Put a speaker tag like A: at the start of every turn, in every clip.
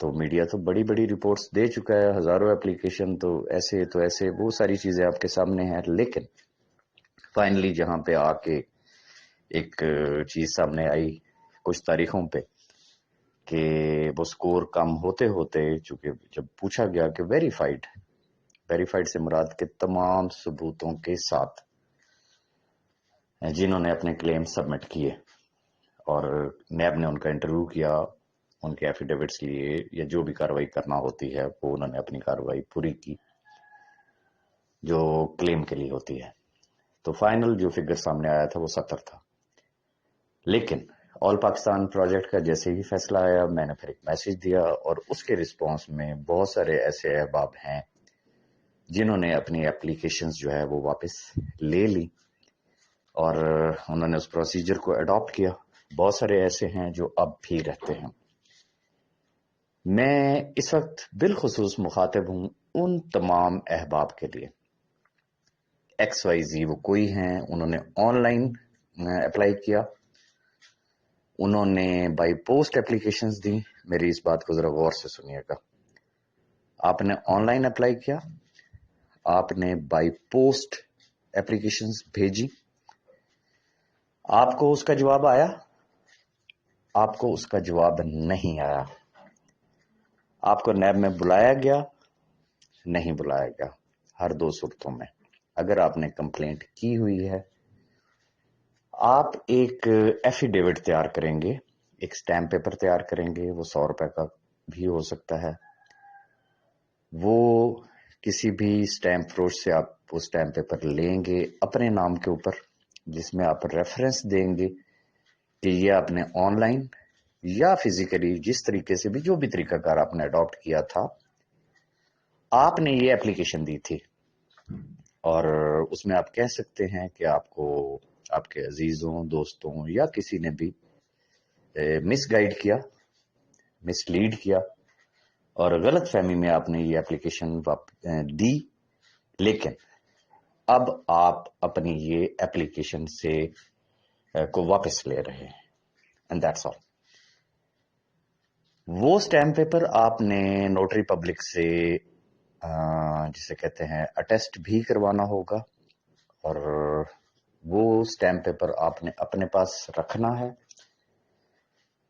A: تو میڈیا تو بڑی بڑی رپورٹس دے چکا ہے، ہزاروں اپلیکیشن تو ایسے وہ ساری چیزیں آپ کے سامنے ہیں. لیکن فائنلی جہاں پہ آ کے ایک چیز سامنے آئی کچھ تاریخوں پہ کہ وہ سکور کم ہوتے ہوتے، چونکہ جب پوچھا گیا کہ ویریفائڈ سے مراد کے تمام ثبوتوں کے ساتھ جنہوں نے اپنے کلیم سبمٹ کیے اور نیب نے ان کا انٹرویو کیا، ان کے ایفیڈیوٹس لیے یا جو بھی کاروائی کرنا ہوتی ہے وہ انہوں نے اپنی کاروائی پوری کی جو کلیم کے لیے ہوتی ہے. تو فائنل جو فگر سامنے آیا تھا وہ 70 تھا. لیکن آل پاکستان پروجیکٹ کا جیسے ہی فیصلہ آیا، میں نے پھر ایک میسج دیا اور اس کے رسپانس میں بہت سارے ایسے احباب ہیں جنہوں نے اپنی اپلیکیشنز جو ہے وہ واپس لے لی اور انہوں نے اس پروسیجر کو اڈاپٹ کیا. بہت سارے ایسے ہیں جو اب بھی رہتے ہیں. میں اس وقت بالخصوص مخاطب ہوں ان تمام احباب کے لیے. XYZ وہ کوئی ہیں، انہوں نے آن لائن اپلائی کیا، انہوں نے بائی پوسٹ اپلیکیشنز دی. میری اس بات کو ذرا غور سے سنیے گا. آپ نے آن لائن اپلائی کیا، آپ نے بائی پوسٹ اپلیکیشنز بھیجی، آپ کو اس کا جواب آیا، آپ کو اس کا جواب نہیں آیا. آپ کو نیب میں بلایا گیا، نہیں بلایا گیا. ہر دو صورتوں میں اگر آپ نے کمپلینٹ کی ہوئی ہے، آپ ایک ایفیڈیوٹ تیار کریں گے، ایک سٹیمپ پیپر تیار کریں گے. وہ 100 روپے کا بھی ہو سکتا ہے. وہ کسی بھی سٹیمپ فروش سے آپ وہ سٹیمپ پیپر لیں گے اپنے نام کے اوپر، جس میں آپ ریفرنس دیں گے کہ یہ آپ نے آن لائن یا فزیکلی جس طریقے سے بھی جو بھی طریقہ کار آپ نے اڈاپٹ کیا تھا، آپ نے یہ اپلیکیشن دی تھی. اور اس میں آپ کہہ سکتے ہیں کہ آپ کو آپ کے عزیزوں، دوستوں یا کسی نے بھی مس گائیڈ کیا، مس لیڈ کیا اور غلط فہمی میں آپ نے یہ اپلیکیشن دی. لیکن اب آپ اپنی یہ اپلیکیشن سے کو واپس لے رہے ہیں. And that's all. وہ سٹیمپ پیپر آپ نے نوٹری پبلک سے جسے کہتے ہیں اٹیسٹ بھی کروانا ہوگا، اور وہ سٹیمپ پیپر آپ نے اپنے پاس رکھنا ہے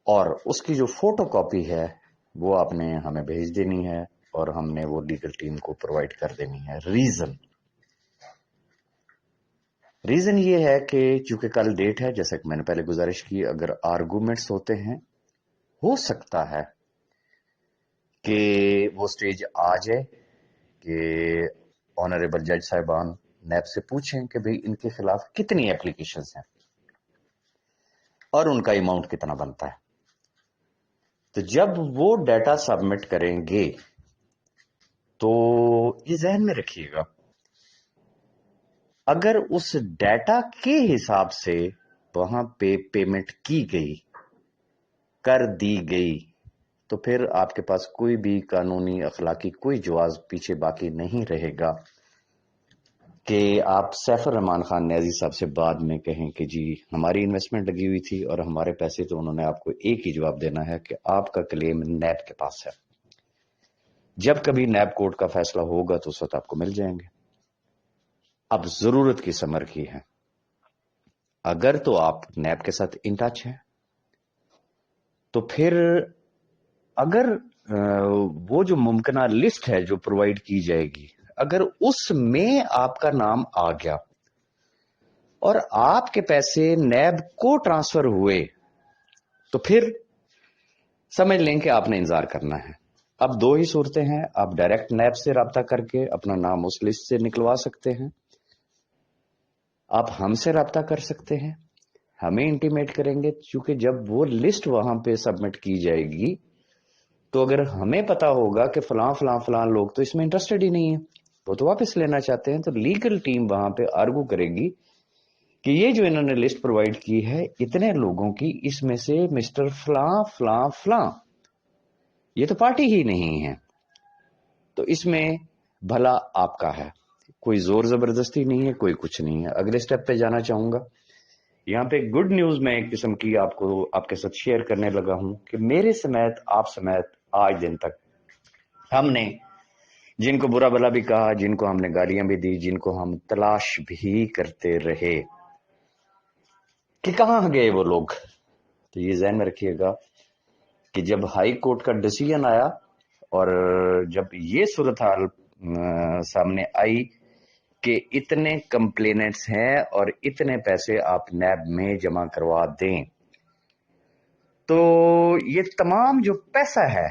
A: اور اس کی جو فوٹو کاپی ہے وہ آپ نے ہمیں بھیج دینی ہے اور ہم نے وہ لیگل ٹیم کو پرووائڈ کر دینی ہے. ریزن یہ ہے کہ چونکہ کل ڈیٹ ہے، جیسا کہ میں نے پہلے گزارش کی، اگر آرگومنٹس ہوتے ہیں ہو سکتا ہے کہ وہ سٹیج آ جائے کہ آنریبل جج صاحبان نیب سے پوچھیں کہ بھئی ان کے خلاف کتنی اپلیکیشنز ہیں اور ان کا اماؤنٹ کتنا بنتا ہے. تو جب وہ ڈیٹا سبمٹ کریں گے تو یہ ذہن میں رکھیے گا، اگر اس ڈیٹا کے حساب سے وہاں پہ پیمنٹ کی گئی، کر دی گئی، تو پھر آپ کے پاس کوئی بھی قانونی اخلاقی کوئی جواز پیچھے باقی نہیں رہے گا کہ آپ سیف الرحمان خان نیازی صاحب سے بعد میں کہیں کہ جی ہماری انویسٹمنٹ لگی ہوئی تھی اور ہمارے پیسے، تو انہوں نے آپ کو ایک ہی جواب دینا ہے کہ آپ کا کلیم نیب کے پاس ہے. جب کبھی نیب کورٹ کا فیصلہ ہوگا تو اس وقت آپ کو مل جائیں گے. اب ضرورت کی سمر کی ہے، اگر تو آپ نیب کے ساتھ ان ٹچ ہیں تو پھر اگر وہ جو ممکنہ لسٹ ہے جو پرووائڈ کی جائے گی، اگر اس میں آپ کا نام آ گیا اور آپ کے پیسے نیب کو ٹرانسفر ہوئے تو پھر سمجھ لیں کہ آپ نے انتظار کرنا ہے. اب دو ہی صورتیں ہیں، آپ ڈائریکٹ نیب سے رابطہ کر کے اپنا نام اس لسٹ سے نکلوا سکتے ہیں، آپ ہم سے رابطہ کر سکتے ہیں، ہمیں انٹیمیٹ کریں گے. چونکہ جب وہ لسٹ وہاں پہ سبمٹ کی جائے گی تو اگر ہمیں پتا ہوگا کہ فلاں فلاں فلاں لوگ تو اس میں انٹرسٹڈ ہی نہیں ہیں، وہ تو واپس لینا چاہتے ہیں، تو لیگل ٹیم وہاں پہ آرگو کرے گی کہ یہ جو انہوں نے لسٹ پرووائڈ کی ہے اتنے لوگوں کی، اس میں سے مسٹر فلاں فلاں فلاں یہ تو پارٹی ہی نہیں ہے، تو اس میں بھلا آپ کا ہے. کوئی زور زبردستی نہیں ہے، کوئی کچھ نہیں ہے. اگلے سٹیپ پہ جانا چاہوں گا. یہاں پہ گڈ نیوز میں ایک قسم کی آپ کے ساتھ شیئر کرنے لگا ہوں کہ میرے سمیت آپ سمیت آج دن تک ہم نے جن کو برا بلا بھی کہا، جن کو ہم نے گالیاں بھی دی، جن کو ہم تلاش بھی کرتے رہے کہ کہاں گئے وہ لوگ، تو یہ ذہن میں رکھیے گا کہ جب ہائی کورٹ کا ڈیسیجن آیا اور جب یہ صورتحال سامنے آئی کہ اتنے کمپلینٹس ہیں اور اتنے پیسے آپ نیب میں جمع کروا دیں، تو یہ تمام جو پیسہ ہے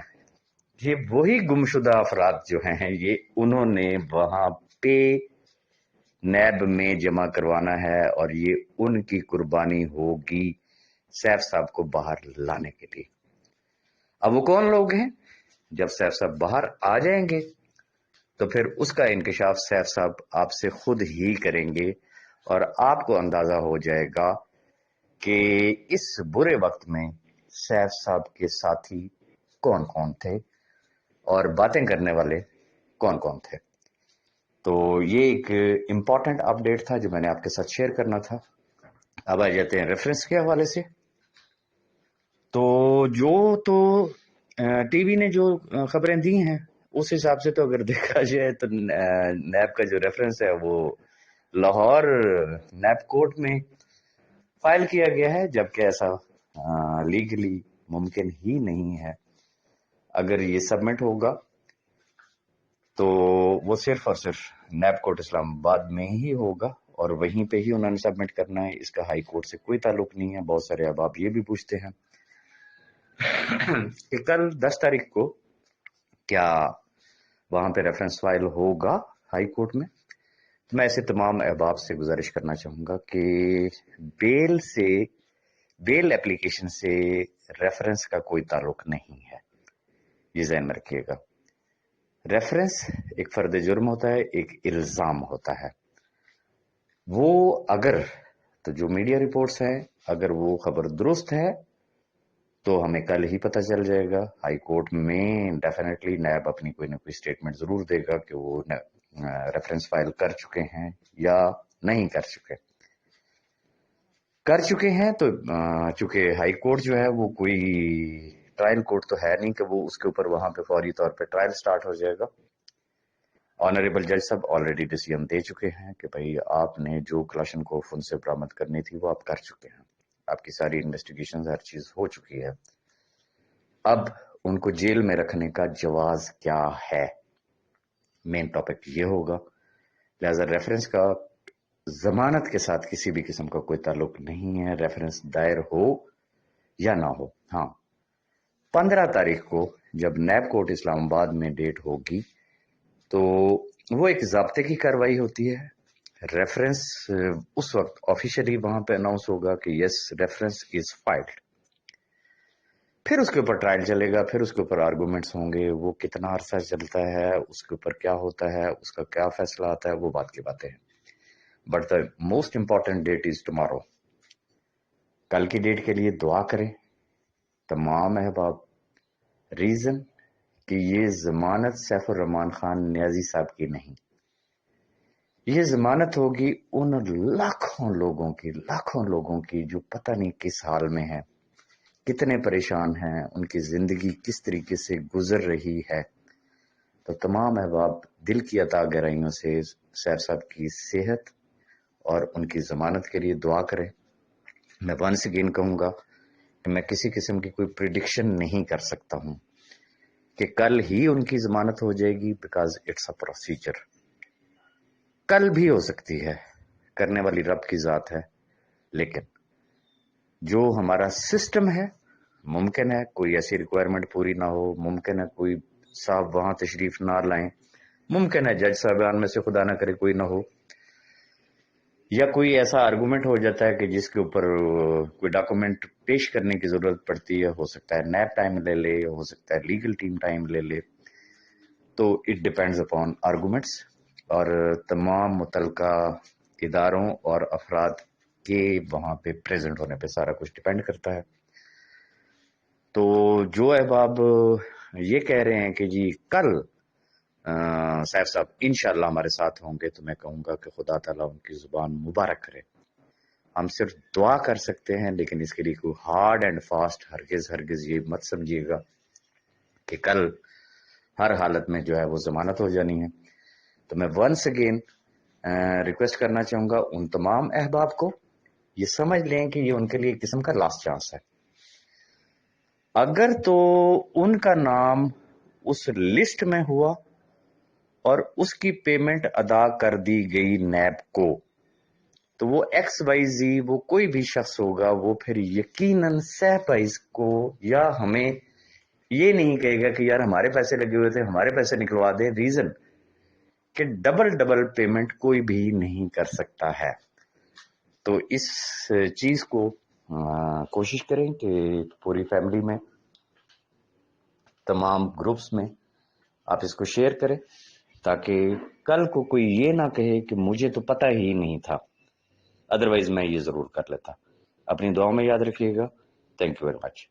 A: یہ وہی گمشدہ افراد جو ہیں یہ انہوں نے وہاں پہ نیب میں جمع کروانا ہے، اور یہ ان کی قربانی ہوگی سیف صاحب کو باہر لانے کے لیے۔ اب وہ کون لوگ ہیں؟ جب سیف صاحب باہر آ جائیں گے تو پھر اس کا انکشاف سیف صاحب آپ سے خود ہی کریں گے، اور آپ کو اندازہ ہو جائے گا کہ اس برے وقت میں سیف صاحب کے ساتھی کون کون تھے اور باتیں کرنے والے کون کون تھے۔ تو یہ ایک امپورٹنٹ اپڈیٹ تھا جو میں نے آپ کے ساتھ شیئر کرنا تھا۔ اب آ جاتے ہیں ریفرنس کے حوالے سے۔ تو ٹی وی نے جو خبریں دی ہیں اس حساب سے تو اگر دیکھا جائے تو نیب کا جو ریفرنس ہے وہ لاہور نیب کورٹ میں فائل کیا گیا ہے، جبکہ ایسا لیگلی ممکن ہی نہیں ہے۔ اگر یہ سبمٹ ہوگا تو وہ صرف اور صرف نیب کورٹ اسلام آباد میں ہی ہوگا، اور وہیں پہ ہی انہوں نے سبمٹ کرنا ہے۔ اس کا ہائی کورٹ سے کوئی تعلق نہیں ہے۔ بہت سارے اب آپ یہ بھی پوچھتے ہیں کہ کل 10 تاریخ کو کیا وہاں پہ ریفرنس فائل ہوگا ہائی کورٹ میں؟ تو میں ایسے تمام احباب سے گزارش کرنا چاہوں گا کہ بیل اپلیکیشن سے ریفرنس کا کوئی تعلق نہیں ہے، یہ ذہن میں رکھیے گا۔ ریفرنس ایک فرد جرم ہوتا ہے، ایک الزام ہوتا ہے۔ وہ اگر تو جو میڈیا رپورٹس ہیں اگر وہ خبر درست ہے تو ہمیں کل ہی پتہ چل جائے گا۔ ہائی کورٹ میں ڈیفینیٹلی نیب اپنی کوئی نہ کوئی اسٹیٹمنٹ ضرور دے گا کہ وہ ریفرنس فائل کر چکے ہیں یا نہیں کر چکے ہیں تو چونکہ ہائی کورٹ جو ہے وہ کوئی ٹرائل کورٹ تو ہے نہیں کہ وہ اس کے اوپر وہاں پہ فوری طور پہ ٹرائل سٹارٹ ہو جائے گا۔ آنریبل جج صاحب آلریڈی ڈیسیژن دے چکے ہیں کہ بھائی آپ نے جو کلاشن کوف ان سے برآمد کرنی تھی وہ آپ کر چکے ہیں، آپ کی ساری انویسٹیگیشن ہر چیز ہو چکی ہے۔ اب ان کو جیل میں رکھنے کا جواز کیا ہے، مین ٹاپک یہ ہوگا۔ لہذا ریفرنس کا ضمانت کے ساتھ کسی بھی قسم کا کوئی تعلق نہیں ہے، ریفرنس دائر ہو یا نہ ہو۔ ہاں 15 تاریخ کو جب نیب کورٹ اسلام آباد میں ڈیٹ ہوگی تو وہ ایک ضابطے کی کاروائی ہوتی ہے۔ ریفرنس اس وقت آفیشلی وہاں پہ اناؤنس ہوگا کہ یس ریفرنس از فائلڈ، پھر اس کے اوپر ٹرائل چلے گا، پھر اس کے اوپر آرگومنٹس ہوں گے، وہ کتنا عرصہ چلتا ہے، اس کے اوپر کیا ہوتا ہے، اس کا کیا فیصلہ آتا ہے، وہ بات کی باتیں ہیں۔ But the most important date is tomorrow. کل کی ڈیٹ کے لیے دعا کریں تمام احباب۔ ریزن کہ یہ ضمانت سیف الرحمان خان نیازی صاحب کی نہیں، یہ ضمانت ہوگی ان لاکھوں لوگوں کی جو پتہ نہیں کس حال میں ہیں، کتنے پریشان ہیں، ان کی زندگی کس طریقے سے گزر رہی ہے۔ تو تمام احباب دل کی عطا گہرائیوں سے سیف صاحب کی صحت اور ان کی ضمانت کے لیے دعا کریں۔ میں ونس اگین کہوں گا کہ میں کسی قسم کی کوئی پریڈکشن نہیں کر سکتا ہوں کہ کل ہی ان کی ضمانت ہو جائے گی، بیکاز اٹس اے پروسیجر۔ کل بھی ہو سکتی ہے، کرنے والی رب کی ذات ہے، لیکن جو ہمارا سسٹم ہے ممکن ہے کوئی ایسی ریکوائرمنٹ پوری نہ ہو، ممکن ہے کوئی صاحب وہاں تشریف نہ لائیں، ممکن ہے جج صاحبان میں سے خدا نہ کرے کوئی نہ ہو، یا کوئی ایسا آرگومنٹ ہو جاتا ہے کہ جس کے اوپر کوئی ڈاکومنٹ پیش کرنے کی ضرورت پڑتی ہے، ہو سکتا ہے نیب ٹائم لے لے، ہو سکتا ہے لیگل ٹیم ٹائم لے لے، تو اٹ ڈیپینڈز اپون آرگومنٹس اور تمام متعلقہ اداروں اور افراد کے وہاں پہ پریزنٹ ہونے پہ سارا کچھ ڈیپینڈ کرتا ہے۔ تو جو احباب یہ کہہ رہے ہیں کہ جی کل سیف صاحب انشاءاللہ ہمارے ساتھ ہوں گے، تو میں کہوں گا کہ خدا تعالیٰ ان کی زبان مبارک کرے۔ ہم صرف دعا کر سکتے ہیں، لیکن اس کے لیے کوئی ہارڈ اینڈ فاسٹ ہرگز یہ مت سمجھیے گا کہ کل ہر حالت میں جو ہے وہ ضمانت ہو جانی ہے. تو میں ونس اگین ریکویسٹ کرنا چاہوں گا ان تمام احباب کو، یہ سمجھ لیں کہ یہ ان کے لیے ایک قسم کا لاسٹ چانس ہے. اگر تو ان کا نام اس لسٹ میں ہوا اور اس کی پیمنٹ ادا کر دی گئی نیب کو، تو وہ ایکس وائی زی، وہ کوئی بھی شخص ہوگا، وہ پھر یقیناً سہ پرائز کو یا ہمیں یہ نہیں کہے گا کہ یار ہمارے پیسے لگے ہوئے تھے، ہمارے پیسے نکلوا دیں. ریزن کہ ڈبل پیمنٹ کوئی بھی نہیں کر سکتا ہے. تو اس چیز کو کوشش کریں کہ پوری فیملی میں، تمام گروپس میں آپ اس کو شیئر کریں، تاکہ کل کو کوئی یہ نہ کہے کہ مجھے تو پتہ ہی نہیں تھا، ادروائز میں یہ ضرور کر لیتا. اپنی دعاؤں میں یاد رکھیے گا. Thank you very much.